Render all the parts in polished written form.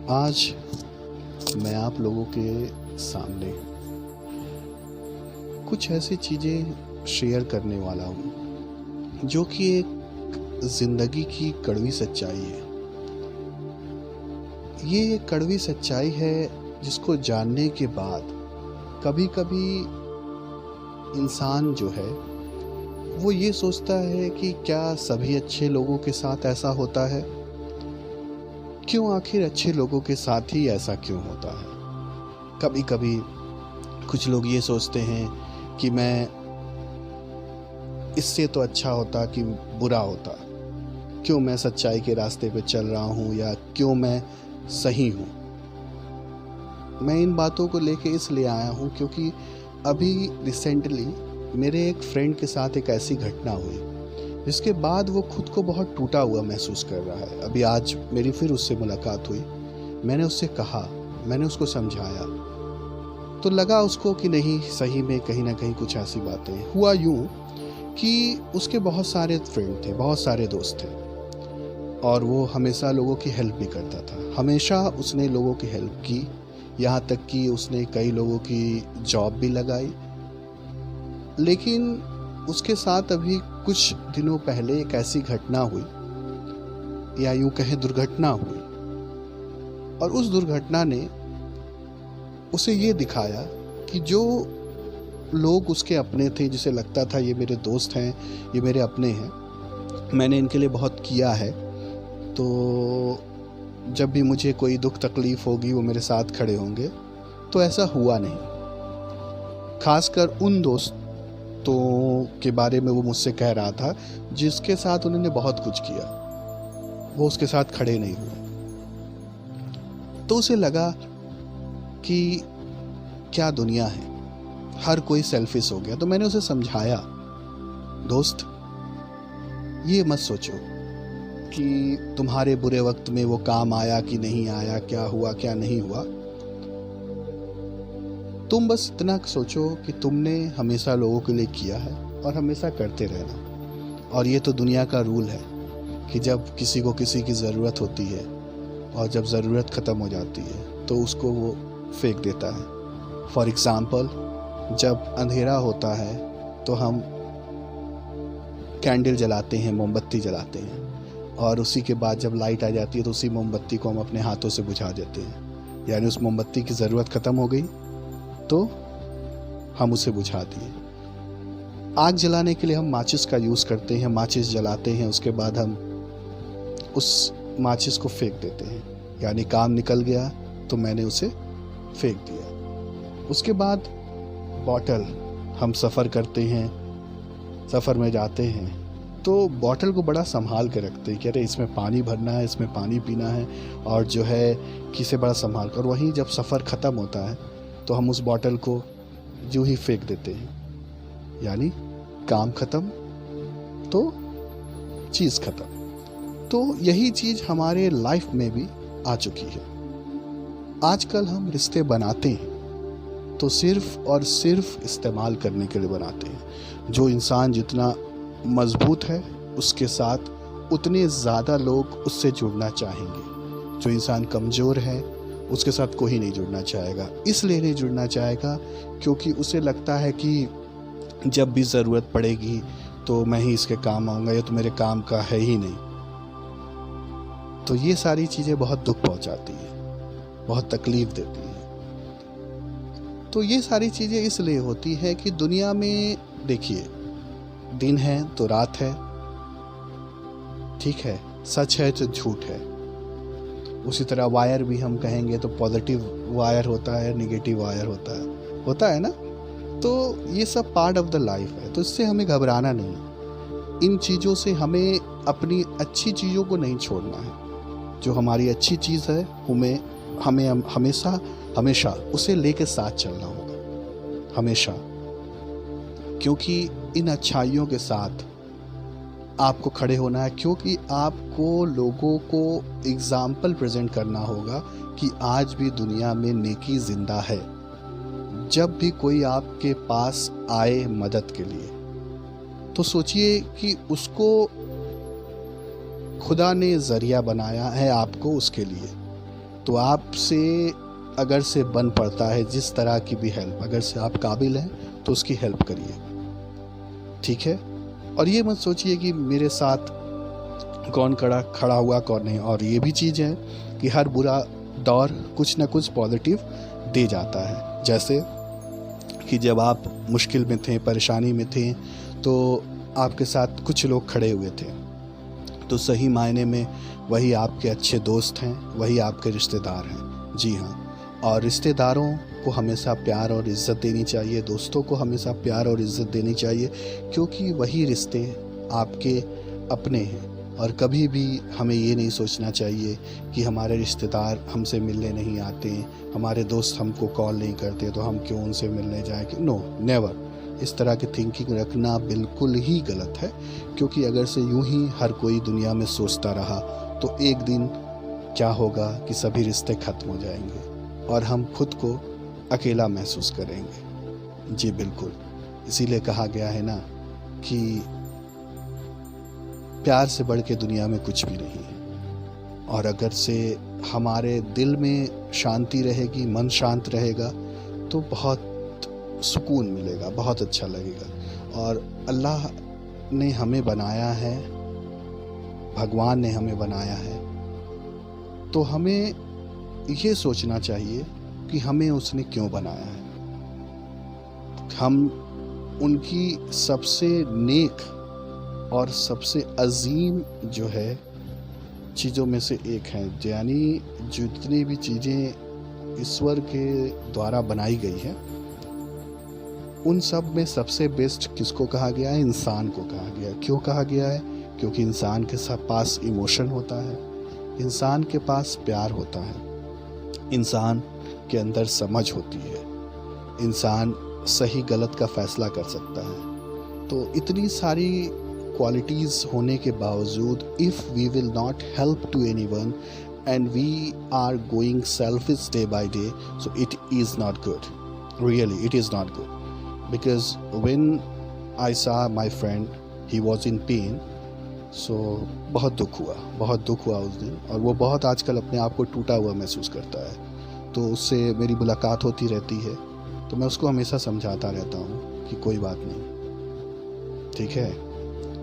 आज मैं आप लोगों के सामने कुछ ऐसी चीज़ें शेयर करने वाला हूँ जो कि एक ज़िंदगी की कड़वी सच्चाई है। ये एक कड़वी सच्चाई है जिसको जानने के बाद कभी कभी इंसान जो है वो ये सोचता है कि क्या सभी अच्छे लोगों के साथ ऐसा होता है? क्यों आखिर अच्छे लोगों के साथ ही ऐसा क्यों होता है? कभी कभी कुछ लोग ये सोचते हैं कि मैं इससे तो अच्छा होता कि बुरा होता, क्यों मैं सच्चाई के रास्ते पे चल रहा हूँ या क्यों मैं सही हूँ। मैं इन बातों को लेके इसलिए आया हूँ क्योंकि अभी रिसेंटली मेरे एक फ्रेंड के साथ एक ऐसी घटना हुई जिसके बाद वो खुद को बहुत टूटा हुआ महसूस कर रहा है। अभी आज मेरी फिर उससे मुलाकात हुई। मैंने उससे कहा, मैंने उसको समझाया तो लगा उसको कि नहीं, सही में कहीं ना कहीं कुछ ऐसी बातें हुआ। यूँ कि उसके बहुत सारे फ्रेंड थे, बहुत सारे दोस्त थे और वो हमेशा लोगों की हेल्प भी करता था। हमेशा उसने लोगों की हेल्प की, यहाँ तक कि उसने कई लोगों की जॉब भी लगाई। लेकिन उसके साथ अभी कुछ दिनों पहले एक ऐसी घटना हुई या यूँ कहें दुर्घटना हुई, और उस दुर्घटना ने उसे ये दिखाया कि जो लोग उसके अपने थे, जिसे लगता था ये मेरे दोस्त हैं, ये मेरे अपने हैं, मैंने इनके लिए बहुत किया है, तो जब भी मुझे कोई दुख तकलीफ़ होगी वो मेरे साथ खड़े होंगे, तो ऐसा हुआ नहीं। खासकर उन दोस्तों के बारे में वो मुझसे कह रहा था जिसके साथ उन्होंने बहुत कुछ किया, वो उसके साथ खड़े नहीं हुए। तो उसे लगा कि क्या दुनिया है, हर कोई सेल्फिश हो गया। तो मैंने उसे समझाया, दोस्त ये मत सोचो कि तुम्हारे बुरे वक्त में वो काम आया कि नहीं आया, क्या हुआ क्या नहीं हुआ। तुम बस इतना सोचो कि तुमने हमेशा लोगों के लिए किया है और हमेशा करते रहना। और ये तो दुनिया का रूल है कि जब किसी को किसी की ज़रूरत होती है और जब ज़रूरत ख़त्म हो जाती है तो उसको वो फेंक देता है। फॉर एग्ज़ाम्पल, जब अंधेरा होता है तो हम कैंडल जलाते हैं, मोमबत्ती जलाते हैं, और उसी के बाद जब लाइट आ जाती है तो उसी मोमबत्ती को हम अपने हाथों से बुझा देते हैं। यानी उस मोमबत्ती की ज़रूरत ख़त्म हो गई तो हम उसे बुझा दिए। आग जलाने के लिए हम माचिस का यूज़ करते हैं, माचिस जलाते हैं, उसके बाद हम उस माचिस को फेंक देते हैं। यानी काम निकल गया तो मैंने उसे फेंक दिया। उसके बाद बॉटल, हम सफ़र करते हैं, सफ़र में जाते हैं तो बॉटल को बड़ा संभाल के रखते हैं कि अरे इसमें पानी भरना है, इसमें पानी पीना है, और जो है किसे बड़ा संभाल कर। वहीं जब सफ़र ख़त्म होता है तो हम उस बॉटल को यूँ ही फेंक देते हैं। यानी काम ख़त्म तो चीज़ ख़त्म। तो यही चीज़ हमारे लाइफ में भी आ चुकी है। आजकल हम रिश्ते बनाते हैं तो सिर्फ़ और सिर्फ इस्तेमाल करने के लिए बनाते हैं। जो इंसान जितना मज़बूत है उसके साथ उतने ज़्यादा लोग उससे जुड़ना चाहेंगे। जो इंसान कमज़ोर है उसके साथ कोई नहीं जुड़ना चाहेगा। इसलिए नहीं जुड़ना चाहेगा क्योंकि उसे लगता है कि जब भी ज़रूरत पड़ेगी तो मैं ही इसके काम आऊँगा, या तो मेरे काम का है ही नहीं। तो ये सारी चीज़ें बहुत दुख पहुँचाती है, बहुत तकलीफ़ देती है। तो ये सारी चीज़ें इसलिए होती है कि दुनिया में देखिए, दिन है तो रात है, ठीक है, सच है तो झूठ है। उसी तरह वायर भी हम कहेंगे तो पॉजिटिव वायर होता है, नेगेटिव वायर होता है ना। तो ये सब पार्ट ऑफ द लाइफ है, तो इससे हमें घबराना नहीं। इन चीज़ों से हमें अपनी अच्छी चीज़ों को नहीं छोड़ना है। जो हमारी अच्छी चीज़ है हमें हमेशा उसे लेके साथ चलना होगा, हमेशा। क्योंकि इन अच्छाइयों के साथ आपको खड़े होना है, क्योंकि आपको लोगों को एग्जाम्पल प्रेजेंट करना होगा कि आज भी दुनिया में नेकी ज़िंदा है। जब भी कोई आपके पास आए मदद के लिए तो सोचिए कि उसको खुदा ने ज़रिया बनाया है आपको उसके लिए। तो आपसे अगर से बन पड़ता है जिस तरह की भी हेल्प, अगर से आप काबिल हैं तो उसकी हेल्प करिए, ठीक है। और ये मत सोचिए कि मेरे साथ कौन खड़ा हुआ कौन नहीं। और ये भी चीज़ है कि हर बुरा दौर कुछ ना कुछ पॉजिटिव दे जाता है। जैसे कि जब आप मुश्किल में थे, परेशानी में थे, तो आपके साथ कुछ लोग खड़े हुए थे, तो सही मायने में वही आपके अच्छे दोस्त हैं, वही आपके रिश्तेदार हैं। जी हाँ, और रिश्तेदारों को हमेशा प्यार और इज़्ज़त देनी चाहिए, दोस्तों को हमेशा प्यार और इज़्ज़त देनी चाहिए, क्योंकि वही रिश्ते आपके अपने हैं। और कभी भी हमें ये नहीं सोचना चाहिए कि हमारे रिश्तेदार हमसे मिलने नहीं आते, हमारे दोस्त हमको कॉल नहीं करते तो हम क्यों उनसे मिलने जाएं। No, never. इस तरह की थिंकिंग रखना बिल्कुल ही गलत है, क्योंकि अगर से यूं ही हर कोई दुनिया में सोचता रहा तो एक दिन क्या होगा कि सभी रिश्ते ख़त्म हो जाएंगे और हम खुद को अकेला महसूस करेंगे। जी बिल्कुल, इसीलिए कहा गया है ना कि प्यार से बढ़ के दुनिया में कुछ भी नहीं है। और अगर से हमारे दिल में शांति रहेगी, मन शांत रहेगा, तो बहुत सुकून मिलेगा, बहुत अच्छा लगेगा। और अल्लाह ने हमें बनाया है, भगवान ने हमें बनाया है, तो हमें ये सोचना चाहिए कि हमें उसने क्यों बनाया है। हम उनकी सबसे नेक और सबसे अजीम जो है चीज़ों में से एक हैं। यानी जितनी भी चीज़ें ईश्वर के द्वारा बनाई गई हैं, उन सब में सबसे बेस्ट किसको कहा गया है? इंसान को कहा गया है। क्यों कहा गया है? क्योंकि इंसान के पास इमोशन होता है, इंसान के पास प्यार होता है, इंसान के अंदर समझ होती है, इंसान सही गलत का फैसला कर सकता है। तो इतनी सारी क्वालिटीज़ होने के बावजूद if we will not help to anyone and we are going selfish day by day, so it is not good, really it is not good. Because when I saw my friend, he was in pain, so बहुत दुख हुआ उस दिन। और वो बहुत आजकल अपने आप को टूटा हुआ महसूस करता है, तो उससे मेरी मुलाकात होती रहती है, तो मैं उसको हमेशा समझाता रहता हूँ कि कोई बात नहीं, ठीक है।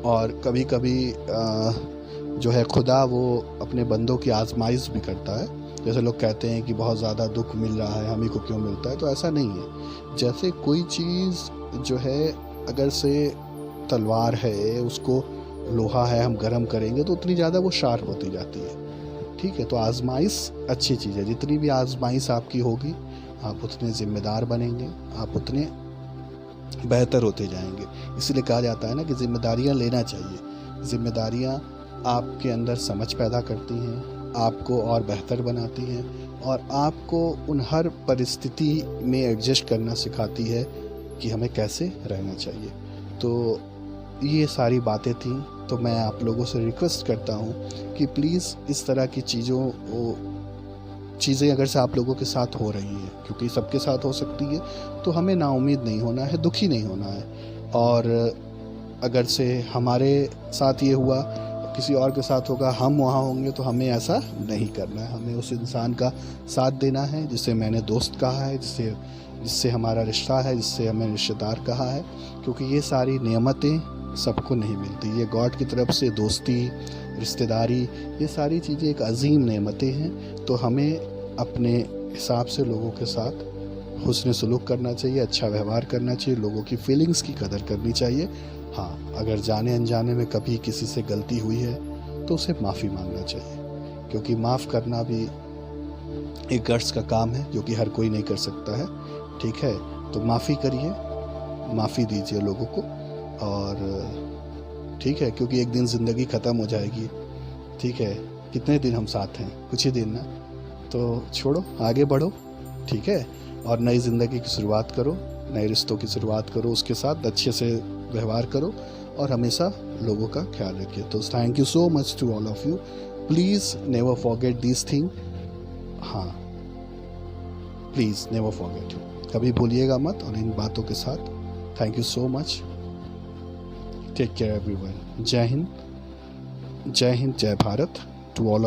और कभी कभी जो है खुदा वो अपने बंदों की आजमाइश भी करता है। जैसे लोग कहते हैं कि बहुत ज़्यादा दुख मिल रहा है, हमें को क्यों मिलता है, तो ऐसा नहीं है। जैसे कोई चीज़ जो है, अगर से तलवार है, उसको लोहा है, हम गर्म करेंगे तो उतनी ज़्यादा वो शार्प होती जाती है, ठीक है। तो आजमाइश अच्छी चीज़ है, जितनी भी आजमाइश आपकी होगी आप उतने ज़िम्मेदार बनेंगे, आप उतने बेहतर होते जाएंगे। इसलिए कहा जाता है ना कि जिम्मेदारियाँ लेना चाहिए। जिम्मेदारियाँ आपके अंदर समझ पैदा करती हैं, आपको और बेहतर बनाती हैं, और आपको उन हर परिस्थिति में एडजस्ट करना सिखाती है कि हमें कैसे रहना चाहिए। तो ये सारी बातें थी। तो मैं आप लोगों से रिक्वेस्ट करता हूँ कि प्लीज़ इस तरह की चीज़ें अगर से आप लोगों के साथ हो रही हैं, क्योंकि सबके साथ हो सकती है, तो हमें नाउम्मीद नहीं होना है, दुखी नहीं होना है। और अगर से हमारे साथ ये हुआ, किसी और के साथ होगा, हम वहाँ होंगे, तो हमें ऐसा नहीं करना है। हमें उस इंसान का साथ देना है जिसे मैंने दोस्त कहा है, जिससे हमारा रिश्ता है, जिससे हमें रिश्तेदार कहा है, क्योंकि ये सारी नेमतें सबको नहीं मिलती। ये गॉड की तरफ से दोस्ती, रिश्तेदारी, ये सारी चीज़ें एक अजीम नेमतें हैं। तो हमें अपने हिसाब से लोगों के साथ हुस्न सलूक करना चाहिए, अच्छा व्यवहार करना चाहिए, लोगों की फीलिंग्स की कदर करनी चाहिए। हाँ, अगर जाने अनजाने में कभी किसी से गलती हुई है तो उसे माफ़ी मांगना चाहिए, क्योंकि माफ़ करना भी एक गर्ज का काम है जो कि हर कोई नहीं कर सकता है, ठीक है। तो माफ़ी करिए, माफ़ी दीजिए लोगों को, और ठीक है, क्योंकि एक दिन ज़िंदगी ख़त्म हो जाएगी, ठीक है। कितने दिन हम साथ हैं? कुछ ही दिन ना, तो छोड़ो, आगे बढ़ो, ठीक है। और नई ज़िंदगी की शुरुआत करो, नए रिश्तों की शुरुआत करो, उसके साथ अच्छे से व्यवहार करो और हमेशा लोगों का ख्याल रखिए। तो thank you so much to all of you. Please never forget this thing. हाँ, प्लीज़ नेवर फॉरगेट, कभी भूलिएगा मत। और इन बातों के साथ thank you so much. Take care everyone. जय हिंद, जय भारत टू ऑल ऑफ